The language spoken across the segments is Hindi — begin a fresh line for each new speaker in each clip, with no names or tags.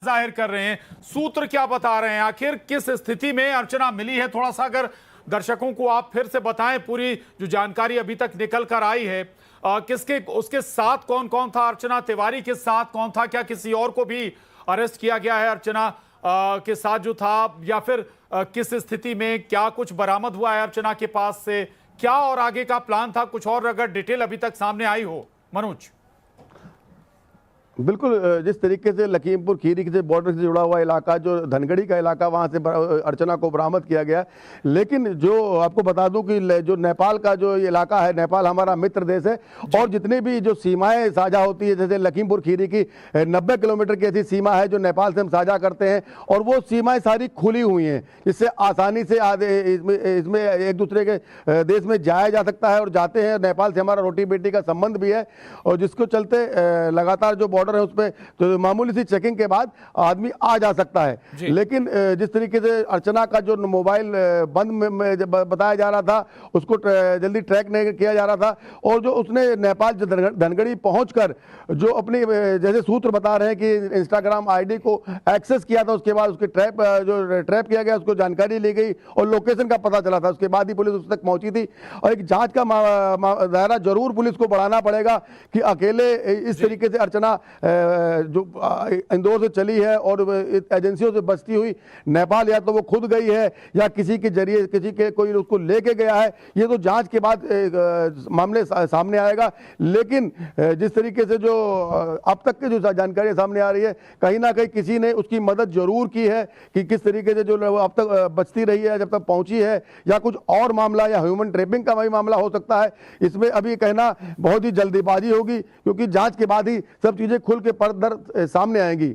जाहिर कर रहे हैं, सूत्र क्या बता रहे हैं, आखिर किस स्थिति में अर्चना मिली है? थोड़ा सा अगर दर्शकों को आप फिर से बताएं, पूरी जो जानकारी अभी तक निकल कर आई है। किसके उसके साथ कौन कौन था? अर्चना तिवारी के साथ कौन था? क्या किसी और को भी अरेस्ट किया गया है अर्चना के साथ जो था, या फिर किस स्थिति में क्या कुछ बरामद हुआ है अर्चना के पास से? क्या और आगे का प्लान था? कुछ और अगर डिटेल अभी तक सामने आई हो मनोज।
बिल्कुल, जिस तरीके से लखीमपुर खीरी से बॉर्डर से जुड़ा हुआ इलाका, जो धनगढ़ी का इलाका, वहाँ से अर्चना को बरामद किया गया। लेकिन जो आपको बता दूं कि जो नेपाल का जो इलाका है, नेपाल हमारा मित्र देश है, और जितनी भी जो सीमाएं साझा होती है, जैसे लखीमपुर खीरी की 90 किलोमीटर की ऐसी सीमा है जो नेपाल से हम साझा करते हैं, और वो सीमाएं सारी खुली हुई हैं, जिससे आसानी से इसमें एक दूसरे के देश में जाया जा सकता है, और जाते हैं। नेपाल से हमारा रोटी बेटी का संबंध भी है, और जिसको चलते लगातार जो बॉर्डर है उसपे तो मामूली सी चेकिंग के बाद आदमी आ जा सकता है। लेकिन जिस तरीके से अर्चना का जो मोबाइल बंद में बताया जा रहा था, उसको जल्दी ट्रैक नहीं किया जा रहा था, और जो उसने नेपाल धनगढ़ी पहुंचकर जो अपनी, जैसे सूत्र बता रहे हैं कि इंस्टाग्राम आईडी को एक्सेस किया था, उसके बाद उसके ट्रैप किया गया, उसको जानकारी ली गई और लोकेशन का पता चला था। उसके बाद ही पुलिस उस तक पहुंची थी, और एक जांच का दायरा जरूर पुलिस को बढ़ाना पड़ेगा कि अकेले इस तरीके से अर्चना जो इंदौर से चली है और एजेंसियों से बचती हुई नेपाल, या तो वो खुद गई है या किसी के जरिए किसी के कोई उसको लेके गया है, ये तो जांच के बाद मामले सामने आएगा। लेकिन जिस तरीके से जो अब तक की जो जानकारी सामने आ रही है, कहीं ना कहीं किसी ने उसकी मदद जरूर की है कि किस तरीके से जो अब तक बचती रही है, जब तक पहुंची है, या कुछ और मामला या ह्यूमन ट्रैपिंग का वही मामला हो सकता है। इसमें अभी कहना बहुत ही जल्दीबाजी होगी, क्योंकि जांच के बाद ही सब चीजें खुल के पर्दर सामने आएंगी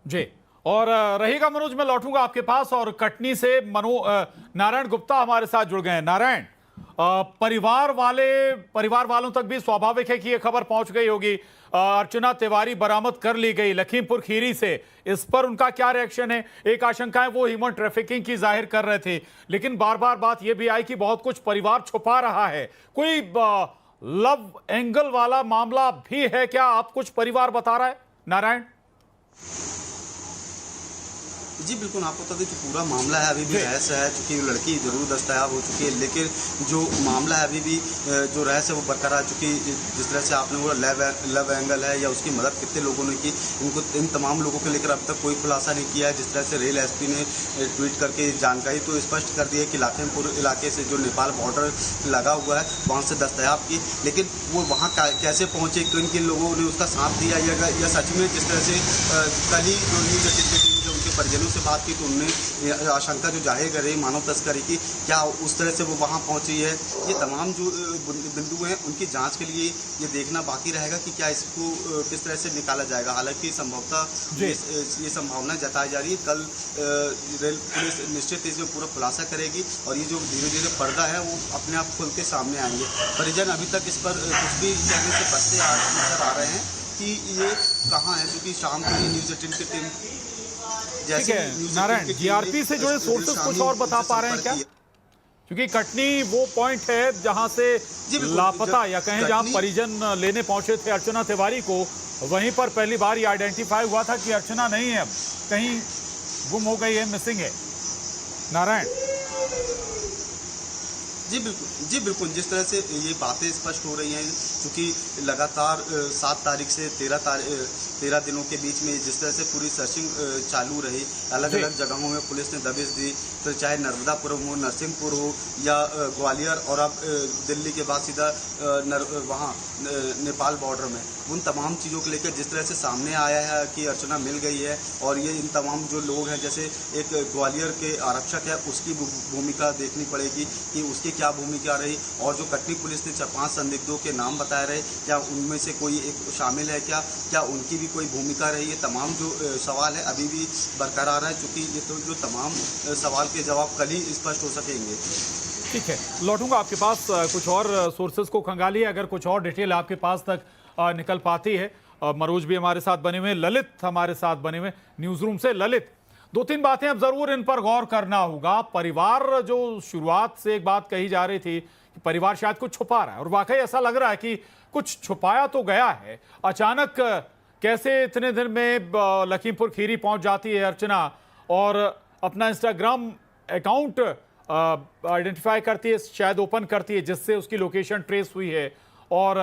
जी। और रहेगा मनोज, मैं लौटूंगा आपके पास, और कटनी से नारायण गुप्ता हमारे साथ जुड़ गए हैं। नारायण, परिवार वालों तक भी स्वाभाविक है कि यह खबर पहुंच गई होगी, अर्चना तिवारी बरामद कर ली गई लखीमपुर खीरी से, इस पर उनका क्या रिएक्शन है? एक आशंकाएं वो ह्यूमन ट्रैफिकिंग की जाहिर कर रहे थे, लेकिन बार बार बात यह भी आई कि बहुत कुछ परिवार छुपा रहा है। कोई लव एंगल वाला मामला भी है क्या? आप कुछ परिवार बता रहा है नारायण?
जी बिल्कुल, आपको बता दें कि पूरा मामला है अभी भी रहस्य है, चूंकि लड़की जरूर दस्तयाब हो चुकी है, लेकिन जो मामला है अभी भी जो रहस्य है वो बरकरार। चूंकि जिस तरह से आपने बोला लव एंगल है, या उसकी मदद कितने लोगों ने की, इन तमाम लोगों को लेकर अब तक कोई खुलासा नहीं किया है। जिस तरह से रेल एसपी ने ट्वीट करके जानकारी तो स्पष्ट कर दी है कि लखीमपुर इलाके से जो नेपाल बॉर्डर लगा हुआ है वहाँ से दस्तयाब की, लेकिन वो वहाँ कैसे पहुँचे, किन किन लोगों ने उसका साथ दिया, या सच में जिस तरह से कल ही जो न्यूज उनके परिजनों से बात की तो उन्होंने आशंका जो जाहिर कर रही मानव तस्करी की, क्या उस तरह से वो वहाँ पहुँची है। ये तमाम जो बिंदु हैं उनकी जांच के लिए ये देखना बाकी रहेगा कि क्या इसको किस तरह से निकाला जाएगा। हालांकि संभवतः ये संभावना जताई जा रही है कल रेल पुलिस निश्चित इसमें पूरा खुलासा करेगी, और ये जो धीरे धीरे पर्दा है वो अपने आप खुल के सामने आएंगे। परिजन अभी तक इस पर कुछ भी कहने से बचते नजर आ रहे हैं कि ये कहाँ है, क्योंकि शाम को न्यूज 18 की टीम
ठीक है नारायण, जीआरपी से जुड़े सोर्सेस कुछ और बता पा रहे हैं क्या? क्योंकि कटनी वो पॉइंट है जहां से लापता, या कहें जहां परिजन लेने पहुंचे थे अर्चना तिवारी को, वहीं पर पहली बार ये आइडेंटिफाई हुआ था कि अर्चना नहीं है, अब कहीं गुम हो गई है, मिसिंग है। नारायण
जी बिल्कुल, जिस तरह से ये बातें स्पष्ट हो रही हैं, क्योंकि लगातार 7 तारीख से 13 दिनों के बीच में जिस तरह से पूरी सर्चिंग चालू रही, अलग अलग जगहों में पुलिस ने दबिश दी, तो चाहे नर्मदापुरम हो, नरसिंहपुर हो, या ग्वालियर, और अब दिल्ली के बाद सीधा वहाँ नेपाल बॉर्डर में, उन तमाम चीज़ों को लेकर जिस तरह से सामने आया है कि अर्चना मिल गई है, और ये इन तमाम जो लोग हैं, जैसे एक ग्वालियर के आरक्षक है, उसकी भूमिका देखनी पड़ेगी कि उसकी क्या भूमिका रही, और जो कटनी पुलिस ने 4-5 संदिग्धों के नाम बताए रहे, क्या उनमें से कोई एक शामिल है, क्या उनकी भी कोई भूमिका रही है। तमाम जो सवाल है अभी भी बरकरार है, चूँकि ये तो जो तमाम सवाल के जवाब कल ही स्पष्ट हो सकेंगे।
ठीक है, लौटूंगा आपके पास, कुछ और सोर्सेस को खंगालिए अगर कुछ और डिटेल आपके पास तक निकल पाती है। मनोज भी हमारे साथ बने हुए, ललित हमारे साथ बने हुए न्यूज रूम से। ललित, 2-3 बातें अब जरूर इन पर गौर करना होगा। परिवार, जो शुरुआत से एक बात कही जा रही थी कि परिवार शायद कुछ छुपा रहा है, और वाकई ऐसा लग रहा है कि कुछ छुपाया तो गया है। अचानक कैसे इतने दिन में लखीमपुर खीरी पहुंच जाती है अर्चना और अपना इंस्टाग्राम अकाउंट आइडेंटिफाई करती है, शायद ओपन करती है, जिससे उसकी लोकेशन ट्रेस हुई है और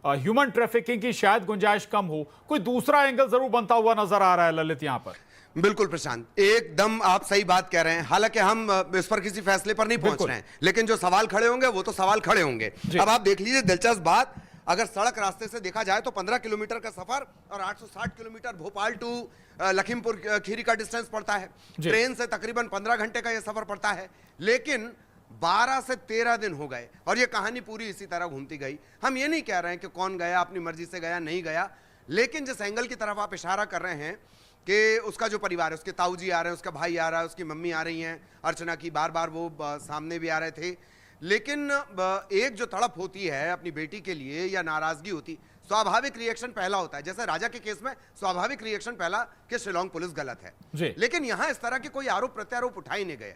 ह्यूमन ट्रैफिकिंग की शायद गुंजाइश कम हो। कोई दूसरा एंगल जरूर बनता हुआ नजर आ रहा है ललित यहां पर।
बिल्कुल प्रशांत, एकदम आप सही बात कह रहे हैं। हालांकि हम इस पर किसी फैसले पर नहीं पहुंच रहे हैं, लेकिन जो सवाल खड़े होंगे वो तो सवाल खड़े होंगे। अब आप देख लीजिए दिलचस्प बात, अगर सड़क रास्ते से देखा जाए तो 15 किलोमीटर का सफर और 860 किलोमीटर भोपाल टू लखीमपुर खीरी का डिस्टेंस पड़ता है। ट्रेन से तकरीबन 15 घंटे का यह सफर पड़ता है, लेकिन 12 से 13 दिन हो गए और यह कहानी पूरी इसी तरह घूमती गई। हम ये नहीं कह रहे हैं कि कौन गया, अपनी मर्जी से गया नहीं गया, लेकिन जिस एंगल की तरफ आप इशारा कर रहे हैं कि उसका जो परिवार है, उसके ताऊ जी आ रहे हैं, उसका भाई आ रहा है, उसकी मम्मी आ रही हैं, अर्चना की बार बार वो सामने भी आ रहे थे, लेकिन एक जो तड़प होती है अपनी बेटी के लिए या नाराजगी होती, स्वाभाविक रिएक्शन पहला होता है। जैसे राजा के केस में स्वाभाविक रिएक्शन पहला कि शिलोंग पुलिस गलत है, लेकिन यहां इस तरह के कोई आरोप प्रत्यारोप उठाई नहीं गए।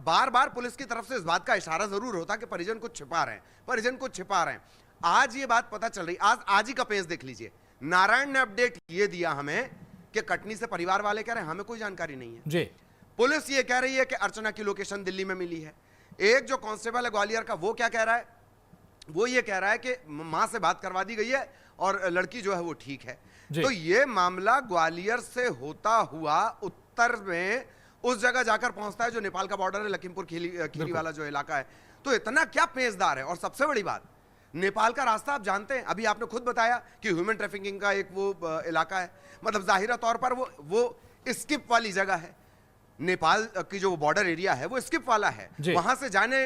बार बार पुलिस की तरफ से इस बात का इशारा जरूर होता कि परिजन कुछ छिपा रहे हैं, परिजन कुछ छिपा रहे हैं। आज ये बात पता चल रही, आज ही का पेज देख लीजिए, नारायण ने अपडेट ये दिया हमें कि कटनी से परिवार वाले कह रहे हैं हमें कोई जानकारी नहीं है जी। पुलिस ये कह रही है कि अर्चना की लोकेशन दिल्ली में मिली है। एक जो कांस्टेबल है ग्वालियर का, वो क्या कह रहा है, वो ये कह रहा है कि मां से बात करवा दी गई है और लड़की जो है वो ठीक है। तो ये मामला ग्वालियर से होता हुआ उत्तर में उस जगह जाकर पहुंचता है जो नेपाल का बॉर्डर है, लखीमपुर खीरी वाला जो इलाका है। तो इतना क्या पेचदार है। और सबसे बड़ी बात, नेपाल का रास्ता आप जानते हैं, अभी आपने खुद बताया कि ह्यूमन ट्रैफिकिंग का एक वो इलाका है, मतलब जाहिरा तौर पर वो स्किप वाली जगह है। नेपाल की जो बॉर्डर एरिया है वो स्किप वाला है, वहां से जाने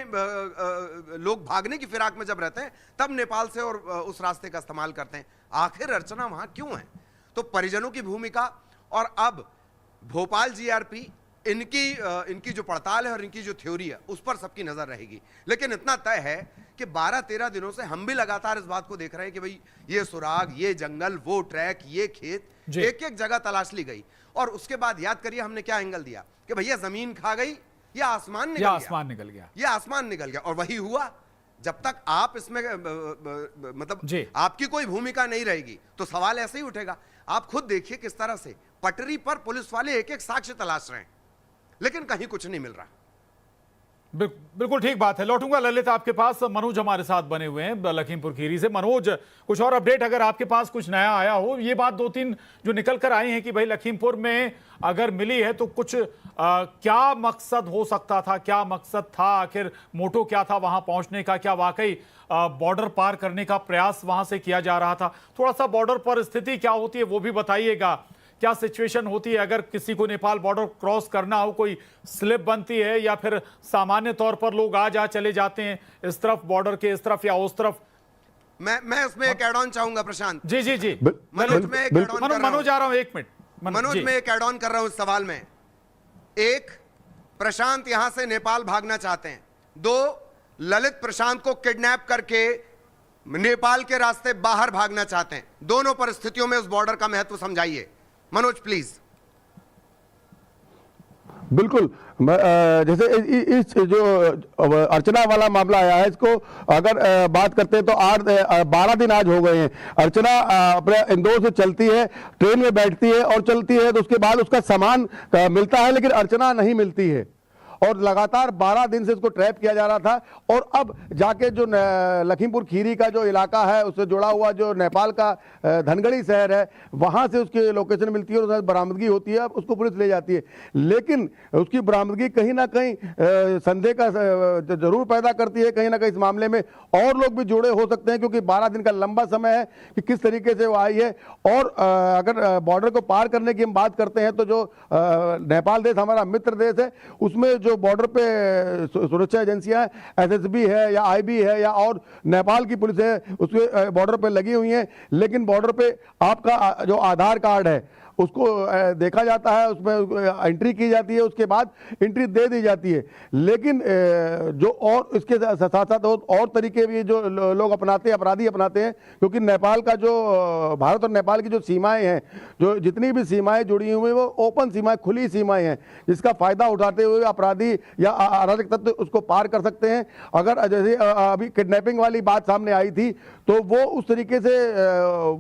लोग भागने की फिराक में जब रहते हैं तब नेपाल से और उस रास्ते का इस्तेमाल करते हैं। आखिर अर्चना वहां क्यों है? तो परिजनों की भूमिका और अब भोपाल जीआरपी, इनकी जो पड़ताल है और इनकी जो थ्योरी है उस पर सबकी नजर रहेगी। लेकिन इतना तय है कि 12-13 दिनों से हम भी लगातार इस बात को देख रहे हैं कि भाई ये सुराग, ये जंगल, वो ट्रैक, ये खेत, एक एक जगह तलाश ली गई। और उसके बाद याद करिए हमने क्या एंगल दिया कि भैया जमीन खा गई या आसमान निकल गया, या आसमान निकल गया। और वही हुआ। जब तक आप इसमें मतलब आपकी कोई भूमिका नहीं रहेगी तो सवाल ऐसे ही उठेगा। आप खुद देखिए किस तरह से पटरी पर पुलिस वाले एक एक साक्ष्य तलाश रहे हैं, लेकिन कहीं कुछ नहीं मिल रहा।
बिल्कुल ठीक बात है। लौटूंगा ललित आपके पास। मनोज हमारे साथ बने हुए हैं लखीमपुर खीरी से। मनोज, कुछ और अपडेट अगर आपके पास कुछ नया आया हो? ये बात 2-3 जो निकल कर आई हैं कि भाई लखीमपुर में अगर मिली है तो कुछ क्या मकसद हो सकता था, क्या मकसद था, आखिर मोटो क्या था वहां पहुंचने का? क्या वाकई बॉर्डर पार करने का प्रयास वहां से किया जा रहा था? थोड़ा सा बॉर्डर पर स्थिति क्या होती है वो भी बताइएगा। क्या सिचुएशन होती है अगर किसी को नेपाल बॉर्डर क्रॉस करना हो? कोई स्लिप बनती है या फिर सामान्य तौर पर लोग आ जा चले जाते हैं इस तरफ बॉर्डर के, इस तरफ या उस तरफ?
मैं उसमें एक ऐड ऑन चाहूंगा प्रशांत।
जी
मनोज में एक ऐड ऑन
मनोज आ रहा हूं, 1 मिनट।
मनोज में एक ऐड ऑन कर रहा हूं इस सवाल में। एक, प्रशांत यहां से नेपाल भागना चाहते हैं। 2, ललित प्रशांत को किडनैप करके नेपाल के रास्ते बाहर भागना चाहते हैं। दोनों परिस्थितियों में उस बॉर्डर का महत्व समझाइए मनोज प्लीज।
बिल्कुल, जैसे इस जो अर्चना वाला मामला आया है, इसको अगर बात करते हैं तो 12 दिन आज हो गए हैं। अर्चना अपने इंदौर से चलती है, ट्रेन में बैठती है और चलती है, तो उसके बाद उसका सामान मिलता है, लेकिन अर्चना नहीं मिलती है। और लगातार 12 दिन से इसको ट्रैप किया जा रहा था। और अब जाके जो लखीमपुर खीरी का जो इलाका है उससे जुड़ा हुआ जो नेपाल का धनगढ़ी शहर है, वहां से उसकी लोकेशन मिलती है और बरामदगी होती है, उसको पुलिस ले जाती है। लेकिन उसकी बरामदगी कहीं ना कहीं संदेह का जरूर पैदा करती है। कहीं ना कहीं इस मामले में और लोग भी जुड़े हो सकते हैं, क्योंकि 12 दिन का लंबा समय है कि किस तरीके से वो आई है। और अगर बॉर्डर को पार करने की हम बात करते हैं तो जो नेपाल देश हमारा मित्र देश है, उसमें जो बॉर्डर पे सुरक्षा एजेंसियां एसएसबी है या आईबी है या और नेपाल की पुलिस है, उसके बॉर्डर पे लगी हुई हैं। लेकिन बॉर्डर पे आपका जो आधार कार्ड है उसको देखा जाता है, उसमें एंट्री की जाती है, उसके बाद एंट्री दे दी जाती है। लेकिन जो और इसके साथ साथ और तरीके भी जो लोग अपनाते हैं, अपराधी अपनाते हैं, क्योंकि नेपाल का जो भारत और नेपाल की जो सीमाएं हैं, जो जितनी भी सीमाएं जुड़ी हुई हैं वो ओपन सीमाएं, खुली सीमाएं हैं, जिसका फायदा उठाते हुए अपराधी या अराजक तत्व उसको पार कर सकते हैं। अगर जैसे अभी किडनैपिंग वाली बात सामने आई थी तो वो उस तरीके से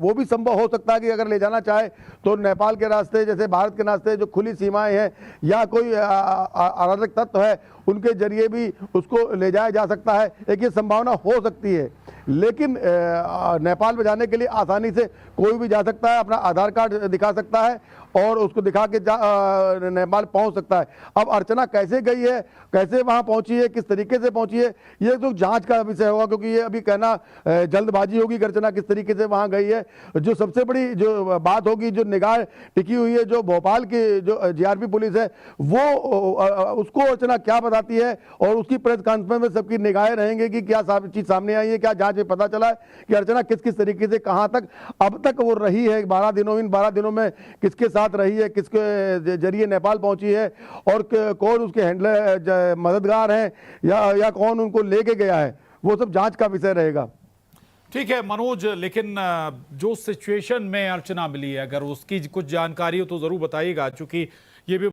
वो भी संभव हो सकता है कि अगर ले जाना चाहे तो नेपाल के रास्ते, जैसे भारत के रास्ते जो खुली सीमाएं हैं या कोई अराजक तत्व है उनके जरिए भी उसको ले जाया जा सकता है। एक ये संभावना हो सकती है, लेकिन नेपाल में जाने के लिए आसानी से कोई भी जा सकता है, अपना आधार कार्ड दिखा सकता है और उसको दिखा के नेपाल पहुंच सकता है। अब अर्चना कैसे गई है, कैसे वहां पहुंची है, किस तरीके से पहुंची है, ये तो जांच का विषय होगा, क्योंकि ये अभी कहना जल्दबाजी होगी कि अर्चना किस तरीके से वहां गई है। जो सबसे बड़ी जो बात होगी, जो निगाह टिकी हुई है, जो भोपाल की जो जीआरपी पुलिस है वो उसको अर्चना क्या बताती है और उसकी प्रेस कॉन्फ्रेंस में सबकी निगाहें रहेंगी कि क्या चीज सामने आई है, क्या जांच में पता चला है कि अर्चना किस किस तरीके से कहां तक अब तक वो रही है। 12 दिनों में किसके साथ रही है, किसके जरिए नेपाल पहुंची है और कौन उसके हैंडलर मददगार हैं या कौन उनको लेके गया है, वो सब जांच का विषय रहेगा।
ठीक है मनोज, लेकिन जो सिचुएशन में अर्चना मिली है, अगर उसकी कुछ जानकारी हो तो जरूर बताइएगा, क्योंकि ये भी